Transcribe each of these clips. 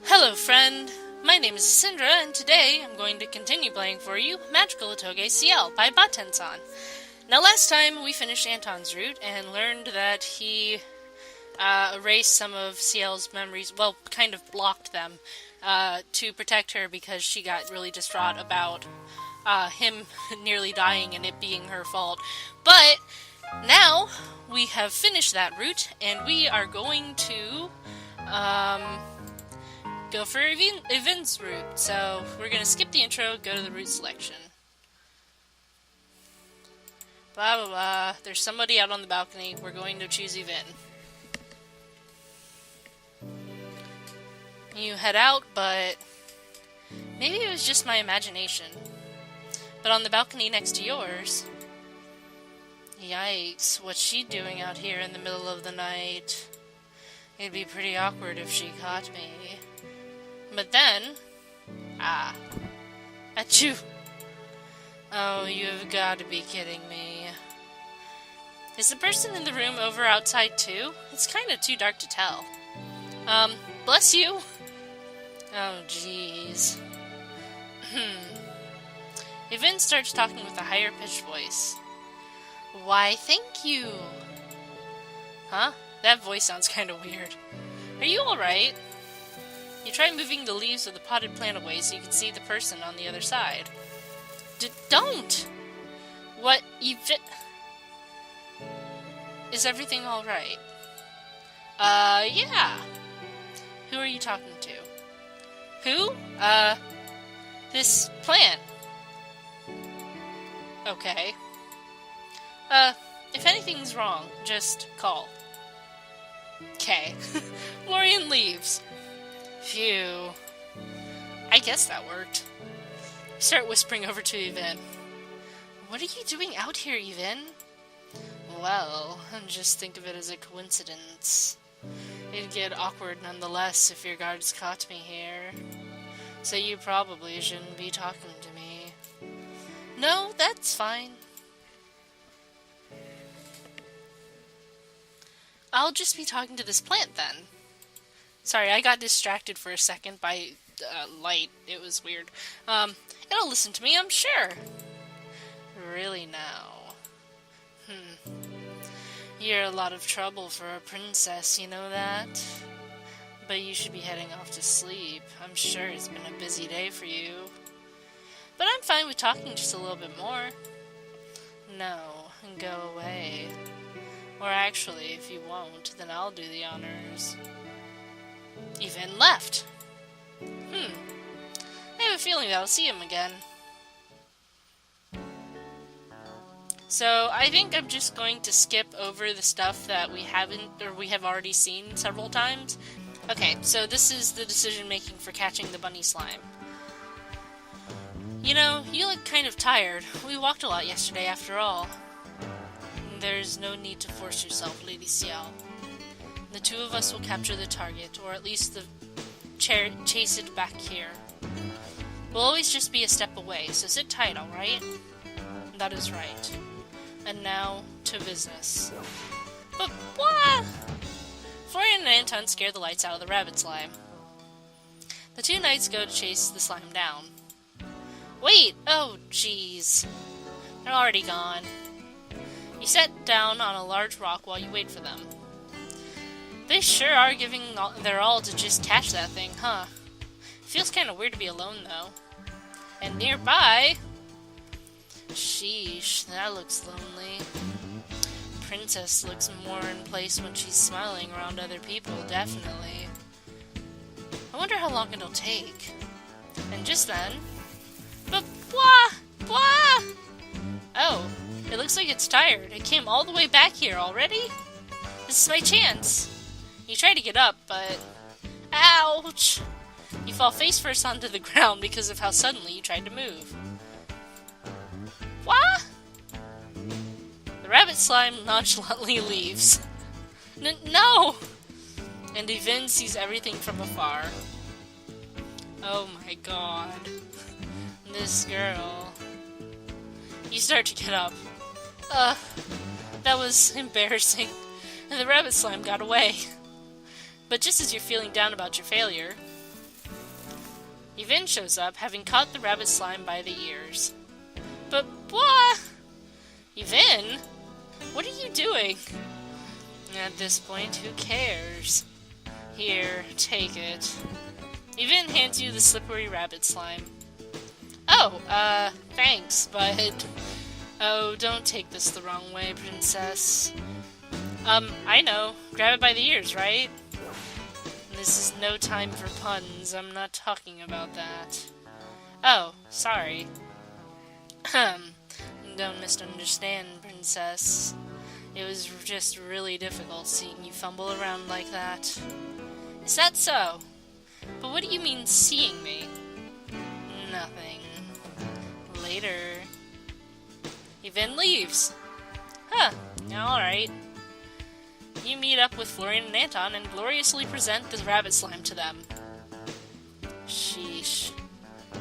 Hello friend, my name is Syndra, and today I'm going to continue playing for you Magical Otoge Ciel by Batensan. Now last time we finished Anton's route and learned that he erased some of Ciel's memories, well, kind of blocked them, to protect her because she got really distraught about him nearly dying and it being her fault. But now we have finished that route and we are going to go for Yvin's route. So we're going to skip the intro, go to the route selection. Blah blah blah. There's somebody out on the balcony. We're going to choose Yvin. You head out, but maybe it was just my imagination. But on the balcony next to yours... Yikes, what's she doing out here in the middle of the night? It'd be pretty awkward if she caught me. But then... Achoo! Oh, you've got to be kidding me. Is the person in the room over outside too? It's kind of too dark to tell. Bless you! Oh, jeez. Yvin starts talking with a higher-pitched voice. Why, thank you! Huh? That voice sounds kind of weird. Are you alright? You try moving the leaves of the potted plant away so you can see the person on the other side. Don't! What, Yvin... Is everything alright? Yeah. Who are you talking to? Who? This plant. Okay. If anything's wrong, just call. Okay. Lorian leaves. Phew. I guess that worked. Start whispering over to Yvin. What are you doing out here, Yvin? Well, just think of it as a coincidence. It'd get awkward nonetheless if your guards caught me here. So you probably shouldn't be talking to me. No, that's fine. I'll just be talking to this plant then. Sorry, I got distracted for a second by light. It was weird. It'll listen to me, I'm sure. Really now. You're a lot of trouble for a princess, you know that? But you should be heading off to sleep. I'm sure it's been a busy day for you. But I'm fine with talking just a little bit more. No, go away. Or actually, if you won't, then I'll do the honors. Yvin left. I have a feeling that I'll see him again. So, I think I'm just going to skip over the stuff that we have already seen several times. Okay, so this is the decision making for catching the bunny slime. You know, you look kind of tired. We walked a lot yesterday after all. There's no need to force yourself, Lady Ciel. The two of us will capture the target, or at least chase it back here. We'll always just be a step away, so sit tight, alright? That is right. And now, to business. But what? Florian and Anton scare the lights out of the rabbit slime. The two knights go to chase the slime down. Wait! Oh, jeez. They're already gone. You sit down on a large rock while you wait for them. They sure are giving their all to just catch that thing, huh? Feels kind of weird to be alone, though. And nearby... Sheesh, that looks lonely. Princess looks more in place when she's smiling around other people, definitely. I wonder how long it'll take. And just then... But blah! Blah! Oh, it looks like it's tired. It came all the way back here already? This is my chance. You try to get up, but... Ouch! You fall face first onto the ground because of how suddenly you tried to move. What? The rabbit slime nonchalantly leaves. No! And Yvin sees everything from afar. Oh my god. This girl. You start to get up. That was embarrassing. And the rabbit slime got away. But just as you're feeling down about your failure, Yvain shows up, having caught the rabbit slime by the ears. But what? Yvain? What are you doing? At this point, who cares? Here, take it. Yvain hands you the slippery rabbit slime. Oh, thanks, but... Oh, don't take this the wrong way, Princess. I know. Grab it by the ears, right? This is no time for puns. I'm not talking about that. Oh, sorry. Don't misunderstand, Princess. It was just really difficult seeing you fumble around like that. Is that so? But what do you mean, seeing me? Nothing. Later. Yvain leaves. Huh, alright. You meet up with Florian and Anton and gloriously present the rabbit slime to them. Sheesh.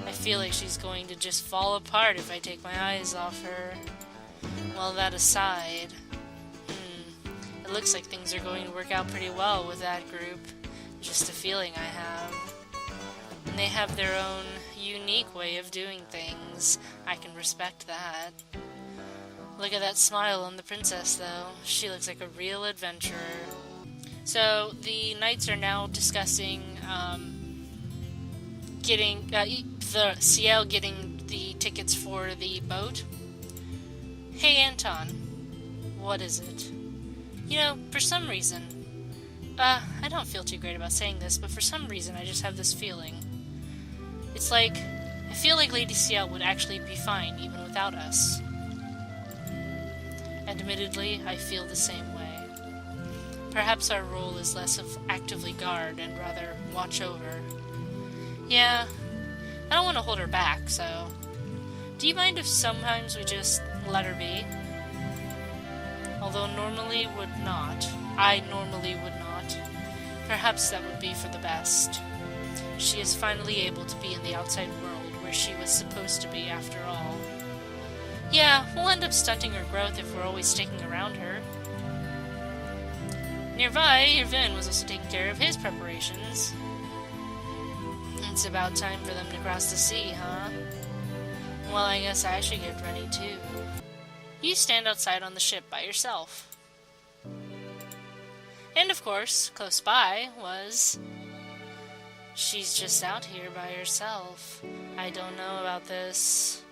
I feel like she's going to just fall apart if I take my eyes off her. Well, that aside... It looks like things are going to work out pretty well with that group. Just a feeling I have. And they have their own unique way of doing things. I can respect that. Look at that smile on the princess, though. She looks like a real adventurer. So, the knights are now discussing, getting, the Ciel getting the tickets for the boat. Hey, Anton. What is it? You know, for some reason, I don't feel too great about saying this, but for some reason I just have this feeling. It's like, I feel like Lady Ciel would actually be fine even without us. Admittedly, I feel the same way. Perhaps our role is less of actively guard and rather watch over. Yeah, I don't want to hold her back, so... Do you mind if sometimes we just let her be? Although I normally would not. Perhaps that would be for the best. She is finally able to be in the outside world where she was supposed to be after all. Yeah, we'll end up stunting her growth if we're always sticking around her. Nearby, Yvain was also taking care of his preparations. It's about time for them to cross the sea, huh? Well, I guess I should get ready too. You stand outside on the ship by yourself. And of course, close by was... She's just out here by herself. I don't know about this.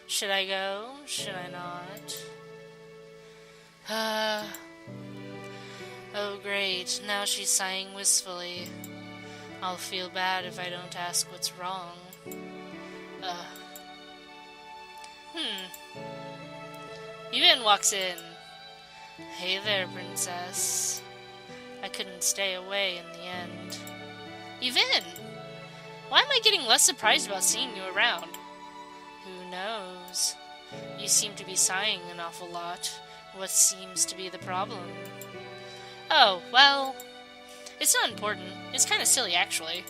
Should I go? Should I not? Oh great, now she's sighing wistfully. I'll feel bad if I don't ask what's wrong. Yvain walks in. Hey there, Princess. I couldn't stay away in the end. Yvain! Why am I getting less surprised about seeing you around? Who knows? You seem to be sighing an awful lot. What seems to be the problem? Oh, well... It's not important. It's kind of silly, actually.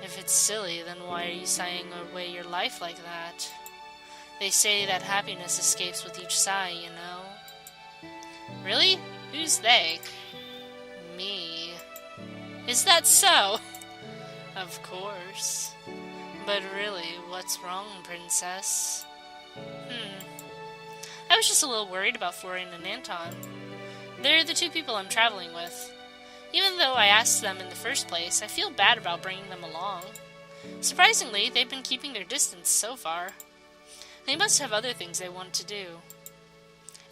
If it's silly, then why are you sighing away your life like that? They say that happiness escapes with each sigh, you know. Really? Who's they? Me. Is that so? Of course. But really, what's wrong, Princess? I was just a little worried about Florian and Anton. They're the two people I'm traveling with. Even though I asked them in the first place, I feel bad about bringing them along. Surprisingly, they've been keeping their distance so far. They must have other things they want to do.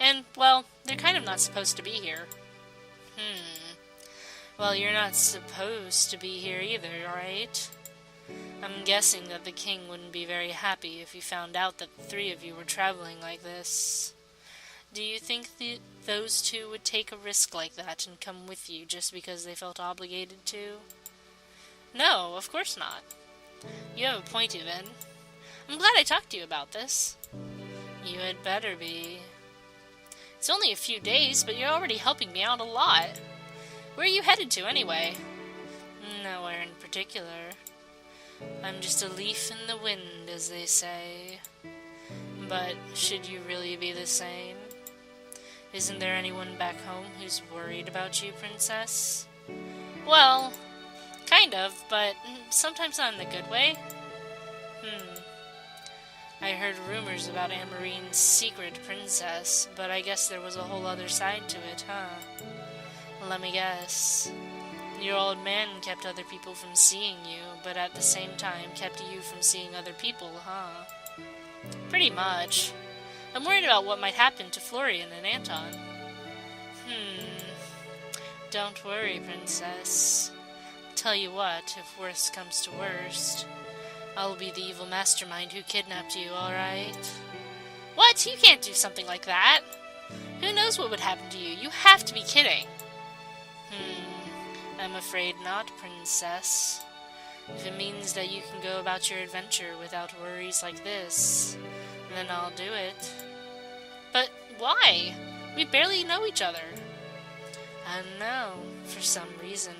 And, well, they're kind of not supposed to be here. Well, you're not supposed to be here either, right? I'm guessing that the king wouldn't be very happy if he found out that the three of you were traveling like this. Do you think those two would take a risk like that and come with you just because they felt obligated to? No, of course not. You have a point, Yvain. I'm glad I talked to you about this. You had better be. It's only a few days, but you're already helping me out a lot. Where are you headed to, anyway? Nowhere in particular. I'm just a leaf in the wind, as they say. But should you really be the same? Isn't there anyone back home who's worried about you, Princess? Well, kind of, but sometimes not in the good way. I heard rumors about Amarine's secret princess, but I guess there was a whole other side to it, huh? Let me guess. Your old man kept other people from seeing you, but at the same time kept you from seeing other people, huh? Pretty much. I'm worried about what might happen to Florian and Anton. Don't worry, Princess. Tell you what, if worst comes to worst, I'll be the evil mastermind who kidnapped you, alright? What? You can't do something like that! Who knows what would happen to you? You have to be kidding! I'm afraid not, Princess. If it means that you can go about your adventure without worries like this, then I'll do it. But why? We barely know each other. I don't know. For some reason,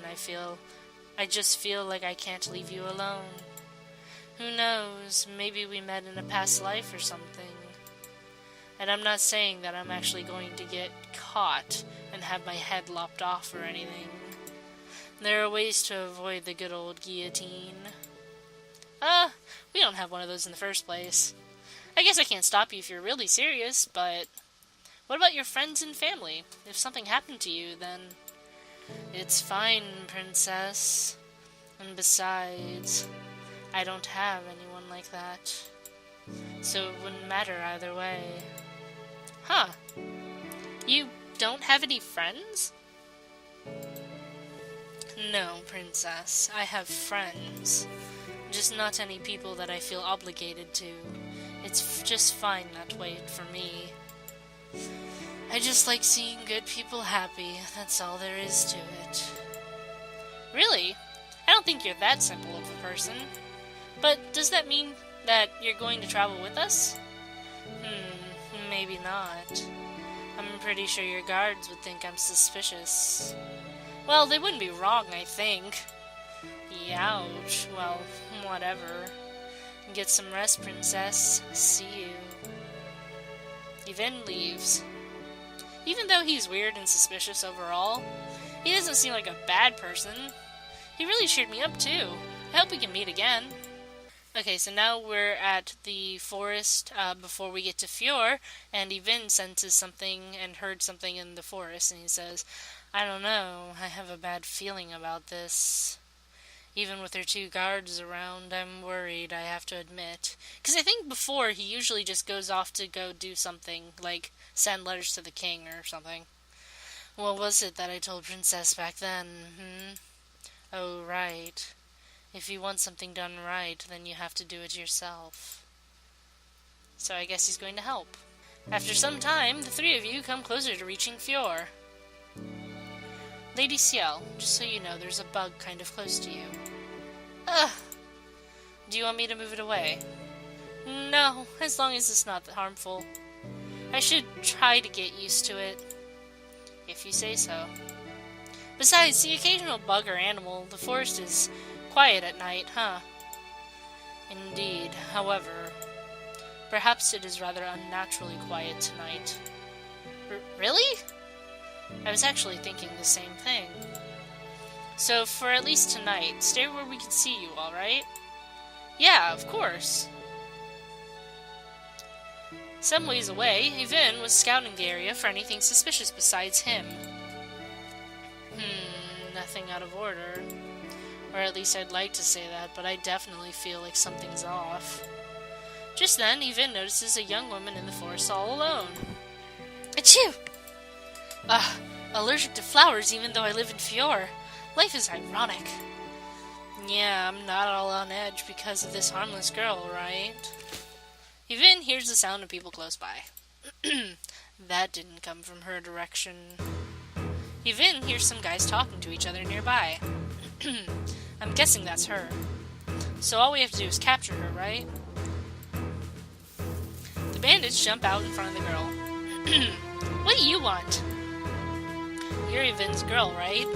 I just feel like I can't leave you alone. Who knows? Maybe we met in a past life or something. And I'm not saying that I'm actually going to get caught and have my head lopped off or anything. There are ways to avoid the good old guillotine. We don't have one of those in the first place. I guess I can't stop you if you're really serious, but what about your friends and family? If something happened to you, then it's fine, Princess. And besides, I don't have anyone like that. So it wouldn't matter either way. Huh. You don't have any friends? No, Princess. I have friends. Just not any people that I feel obligated to. It's just fine that way for me. I just like seeing good people happy. That's all there is to it. Really? I don't think you're that simple of a person. But does that mean that you're going to travel with us? Maybe not. I'm pretty sure your guards would think I'm suspicious. Well, they wouldn't be wrong, I think. Ouch. Well, whatever. Get some rest, Princess. See you. Yvain leaves. Even though he's weird and suspicious overall, he doesn't seem like a bad person. He really cheered me up, too. I hope we can meet again. Okay, so now we're at the forest before we get to Fjord, and Yvain senses something and heard something in the forest, and he says, I don't know, I have a bad feeling about this. Even with their two guards around, I'm worried, I have to admit. Because I think before, he usually just goes off to go do something, like send letters to the king or something. What was it that I told Princess back then, Oh, right. If you want something done right, then you have to do it yourself. So I guess he's going to help. After some time, the three of you come closer to reaching Fjord. Lady Ciel, just so you know, there's a bug kind of close to you. Ugh! Do you want me to move it away? No, as long as it's not harmful. I should try to get used to it. If you say so. Besides, the occasional bug or animal, the forest is quiet at night, huh? Indeed. However, perhaps it is rather unnaturally quiet tonight. Really? I was actually thinking the same thing. So, for at least tonight, stay where we can see you, alright? Yeah, of course. Some ways away, Yvain was scouting the area for anything suspicious besides him. Nothing out of order. Or at least I'd like to say that, but I definitely feel like something's off. Just then, Yvain notices a young woman in the forest all alone. Achoo! Allergic to flowers even though I live in Fjord. Life is ironic. Yeah, I'm not all on edge because of this harmless girl, right? Yvain hears the sound of people close by. That didn't come from her direction. Yvain hears some guys talking to each other nearby. I'm guessing that's her. So all we have to do is capture her, right? The bandits jump out in front of the girl. What do you want? You're Yvain's girl, right?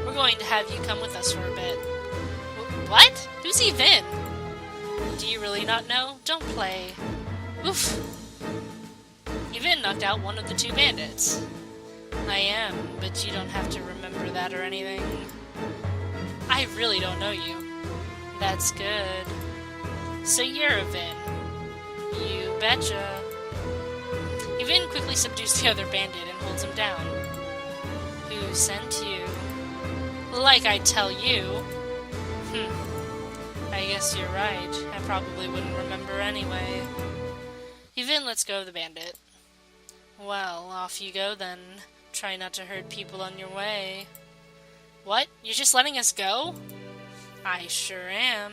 We're going to have you come with us for a bit. What? Who's Yvain? Do you really not know? Don't play. Oof. Yvain knocked out one of the two bandits. I am, but you don't have to remember that or anything. I really don't know you. That's good. So you're a Vin. You betcha. Vin quickly subdues the other bandit and holds him down. Who sent you? Like I tell you. I guess you're right. I probably wouldn't remember anyway. Vin lets go of the bandit. Well, off you go then. Try not to hurt people on your way. What? You're just letting us go? I sure am.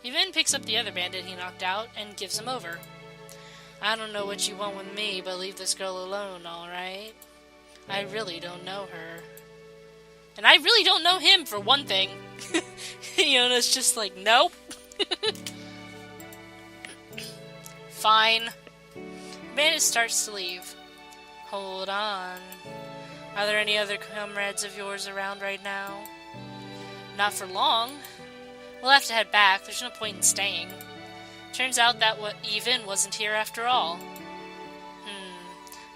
Vin picks up the other bandit he knocked out and gives him over. I don't know what you want with me, but leave this girl alone, alright? I really don't know her. And I really don't know him, for one thing. Yona's just like, nope. Fine. Bandit starts to leave. Hold on. Are there any other comrades of yours around right now? Not for long. We'll have to head back. There's no point in staying. Turns out that Vin wasn't here after all.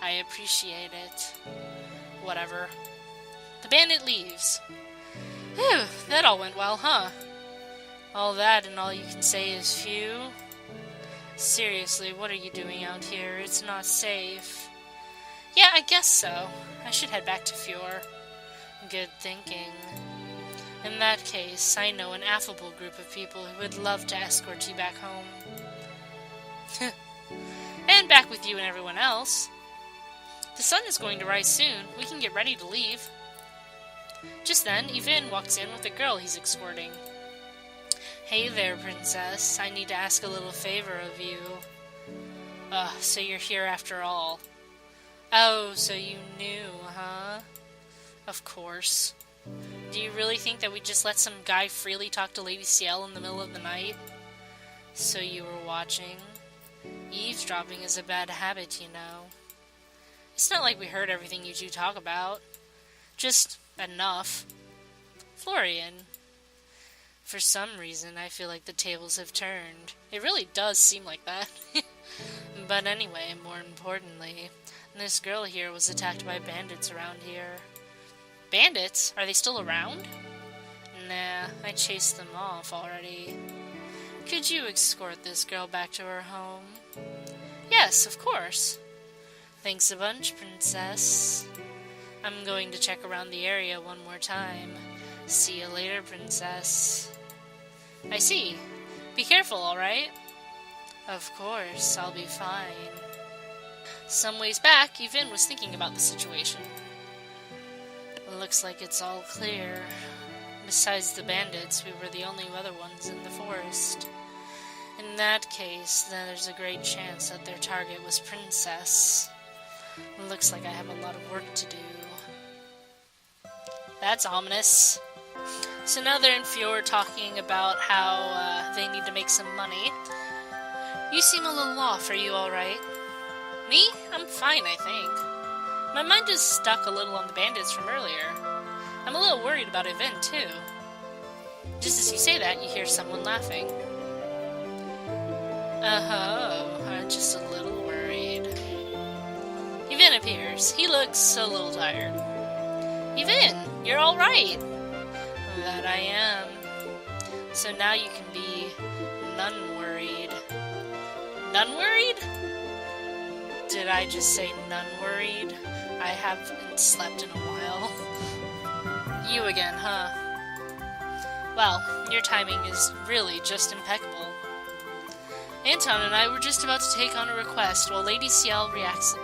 I appreciate it. Whatever. The bandit leaves. Whew, that all went well, huh? All that and all you can say is phew. Seriously, what are you doing out here? It's not safe. Yeah, I guess so. I should head back to Fjord. Good thinking. In that case, I know an affable group of people who would love to escort you back home. And back with you and everyone else. The sun is going to rise soon. We can get ready to leave. Just then, Vin walks in with a girl he's escorting. Hey there, Princess. I need to ask a little favor of you. So you're here after all. Oh, so you knew, huh? Of course. Do you really think that we just let some guy freely talk to Lady Ciel in the middle of the night? So you were watching? Eavesdropping is a bad habit, you know. It's not like we heard everything you two talk about. Just enough. Florian. For some reason, I feel like the tables have turned. It really does seem like that. But anyway, more importantly, this girl here was attacked by bandits around here. Bandits? Are they still around? Nah, I chased them off already. Could you escort this girl back to her home? Yes, of course. Thanks a bunch, Princess. I'm going to check around the area one more time. See you later, Princess. I see. Be careful, alright? Of course, I'll be fine. Some ways back, Vin was thinking about the situation. Looks like it's all clear. Besides the bandits, we were the only other ones in the forest. In that case, then there's a great chance that their target was Princess. Looks like I have a lot of work to do. That's ominous. So now they're in Fjord talking about how they need to make some money. You seem a little off. Are you alright? Me? I'm fine, I think. My mind is stuck a little on the bandits from earlier. I'm a little worried about Vin, too. Just as you say that, you hear someone laughing. I'm just a little worried. Vin appears. He looks a little tired. Vin, you're alright. That I am. So now you can be none worried. None worried? Did I just say none worried? I haven't slept in a while. You again, huh? Well, your timing is really just impeccable. Anton and I were just about to take on a request while Lady Ciel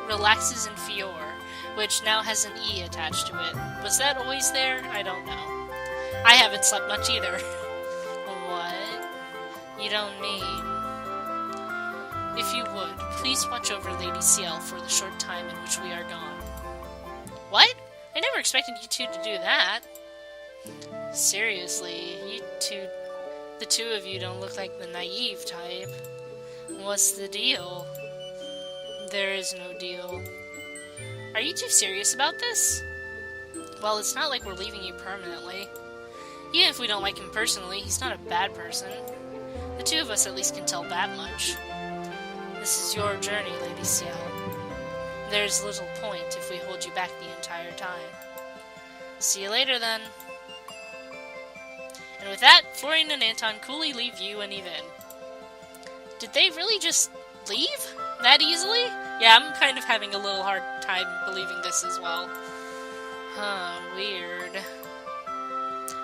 relaxes in Fjord, which now has an E attached to it. Was that always there? I don't know. I haven't slept much either. What? You don't mean... If you would, please watch over Lady Ciel for the short time in which we are gone. What? I never expected you two to do that. Seriously, the two of you don't look like the naive type. What's the deal? There is no deal. Are you two serious about this? Well, it's not like we're leaving you permanently. Even if we don't like him personally, he's not a bad person. The two of us at least can tell that much. This is your journey, Lady Ciel. There's little point if we hold you back the entire time. See you later, then. And with that, Florian and Anton coolly leave you and Vin. Did they really just leave that easily? Yeah, I'm kind of having a little hard time believing this as well. Huh, weird.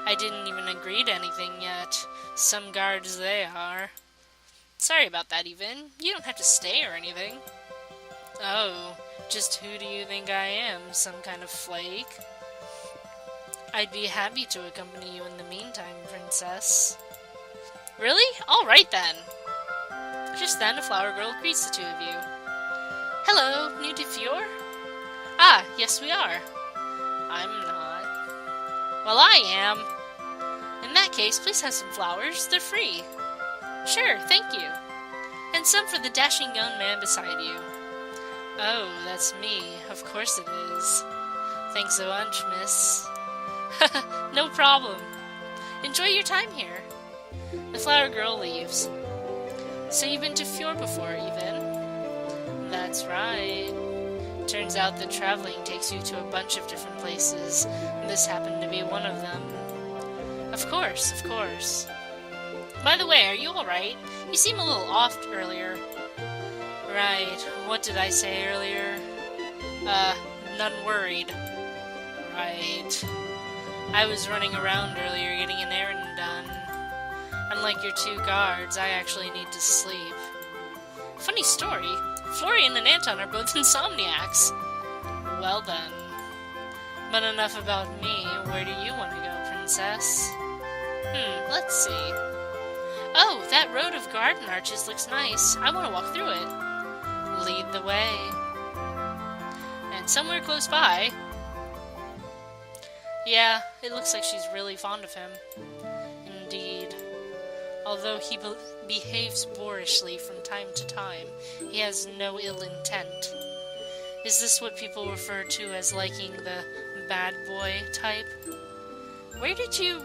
I didn't even agree to anything yet. Some guards they are. Sorry about that, even. You don't have to stay or anything. Oh, just who do you think I am? Some kind of flake? I'd be happy to accompany you in the meantime, Princess. Really? Alright then. Just then, a flower girl greets the two of you. Hello, new to Fior? Ah, yes we are. I'm not. Well, I am. In that case, please have some flowers. They're free. Sure, thank you. And some for the dashing young man beside you. Oh, that's me. Of course it is. Thanks a bunch, miss. No problem. Enjoy your time here. The flower girl leaves. So you've been to Fjord before, even? That's right. Turns out that traveling takes you to a bunch of different places, and this happened to be one of them. Of course, of course. By the way, are you alright? You seem a little off earlier. Right, what did I say earlier? None worried. Right. I was running around earlier getting an errand done. Unlike your two guards, I actually need to sleep. Funny story, Florian and Anton are both insomniacs. Well then. But enough about me. Where do you want to go, Princess? Let's see. Oh, that road of garden arches looks nice. I want to walk through it. Lead the way. And somewhere close by... Yeah, it looks like she's really fond of him. Indeed. Although he behaves boorishly from time to time, he has no ill intent. Is this what people refer to as liking the bad boy type? Where did you...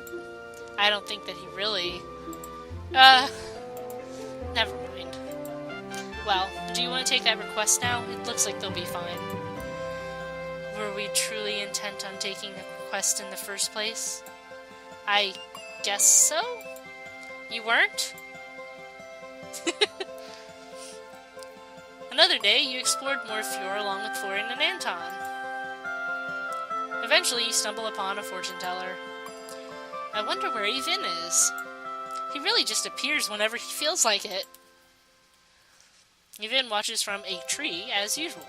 I don't think that he really... Never mind. Well, do you want to take that request now? It looks like they'll be fine. Were we truly intent on taking the request in the first place? I guess so? You weren't? Another day, you explored more Fjord along with Florian and Anton. Eventually, you stumble upon a fortune teller. I wonder where Yvin is. He really just appears whenever he feels like it. Yvin watches from a tree, as usual.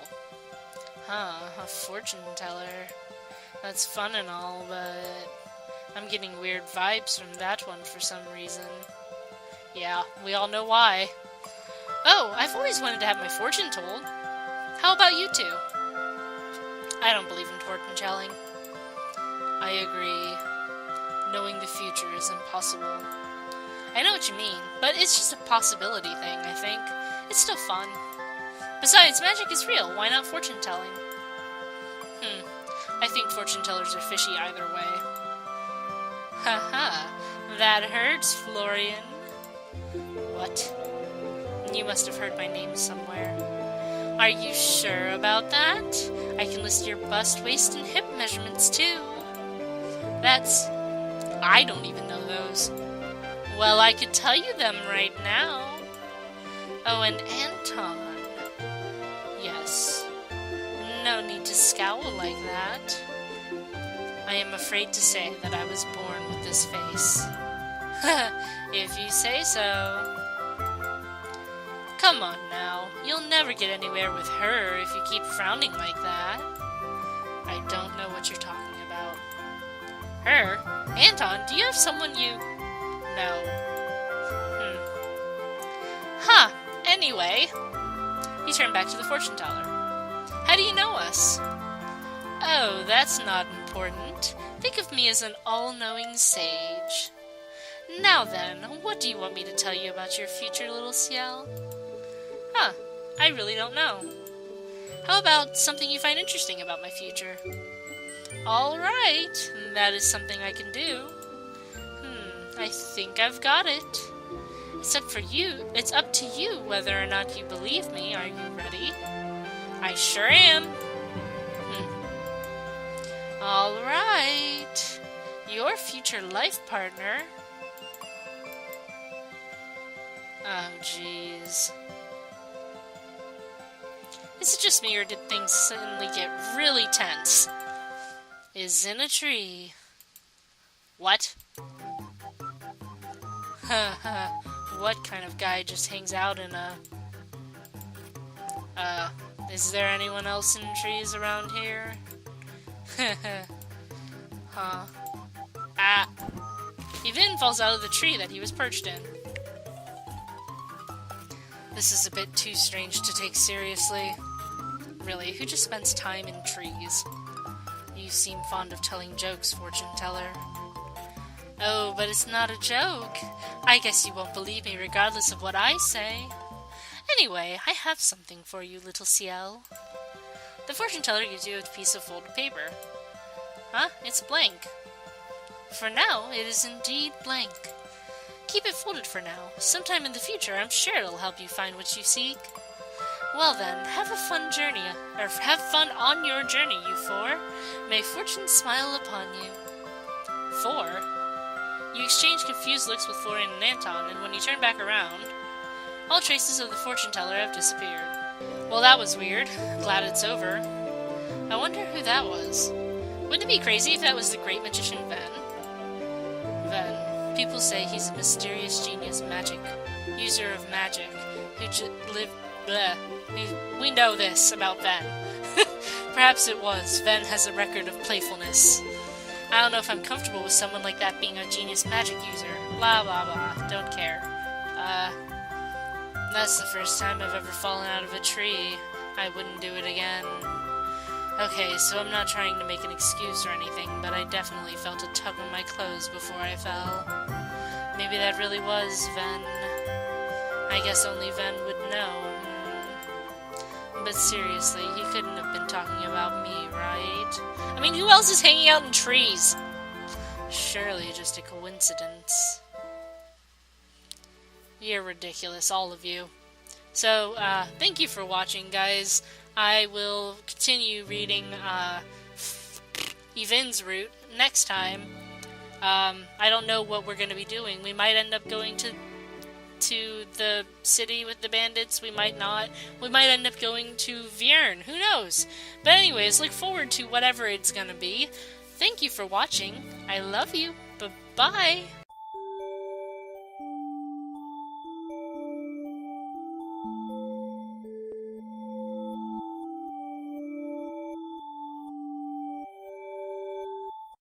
Huh, a fortune teller. That's fun and all, but I'm getting weird vibes from that one for some reason. Yeah, we all know why. Oh, I've always wanted to have my fortune told. How about you two? I don't believe in fortune telling. I agree. Knowing the future is impossible. I know what you mean, but it's just a possibility thing, I think. It's still fun. Besides, magic is real. Why not fortune telling? I think fortune tellers are fishy either way. Haha, that hurts, Florian. What? You must have heard my name somewhere. Are you sure about that? I can list your bust, waist, and hip measurements, too. I don't even know those. Well, I could tell you them right now. Oh, and Anton. Yes. No need to scowl like that. I am afraid to say that I was born with this face. If you say so. Come on now, you'll never get anywhere with her if you keep frowning like that. I don't know what you're talking about. Her? Anton, do you have someone you... No. Huh, anyway. You turn back to the fortune teller. How do you know us? Oh, that's not important. Think of me as an all-knowing sage. Now then, what do you want me to tell you about your future, little Ciel? Huh, I really don't know. How about something you find interesting about my future? Alright, that is something I can do. I think I've got it. Except for you, it's up to you whether or not you believe me. Are you ready? I sure am. Alright. Your future life partner. Oh, jeez. Is it just me, or did things suddenly get really tense? Is in a tree. What? What kind of guy just hangs out in a... is there anyone else in trees around here? Huh. Ah! He then falls out of the tree that he was perched in. This is a bit too strange to take seriously. Really, who just spends time in trees? You seem fond of telling jokes, fortune teller. Oh, but it's not a joke. I guess you won't believe me regardless of what I say. Anyway, I have something for you, little Ciel. The fortune teller gives you a piece of folded paper. Huh? It's blank. For now, it is indeed blank. Keep it folded for now. Sometime in the future, I'm sure it'll help you find what you seek. Well then, have a fun journey, or have fun on your journey, you four. May fortune smile upon you. Four? You exchange confused looks with Florian and Anton, and when you turn back around, all traces of the fortune teller have disappeared. Well, that was weird. Glad it's over. I wonder who that was. Wouldn't it be crazy if that was the great magician Ven? Ven. People say he's a mysterious genius user of magic, who lived... Bleh. We know this about Ven. Perhaps it was. Ven has a record of playfulness. I don't know if I'm comfortable with someone like that being a genius magic user. Blah, blah, blah. Don't care. That's the first time I've ever fallen out of a tree. I wouldn't do it again. Okay, so I'm not trying to make an excuse or anything, but I definitely felt a tug on my clothes before I fell. Maybe that really was Ven. I guess only Ven would know. But seriously, he couldn't have been talking about me, right? I mean, who else is hanging out in trees? Surely just a coincidence. You're ridiculous, all of you. So, thank you for watching, guys. I will continue reading Yvin's route next time. I don't know what we're going to be doing. We might end up going to the city with the bandits. We might not. We might end up going to Vierne. Who knows? But anyways, look forward to whatever it's going to be. Thank you for watching. I love you. Bye-bye.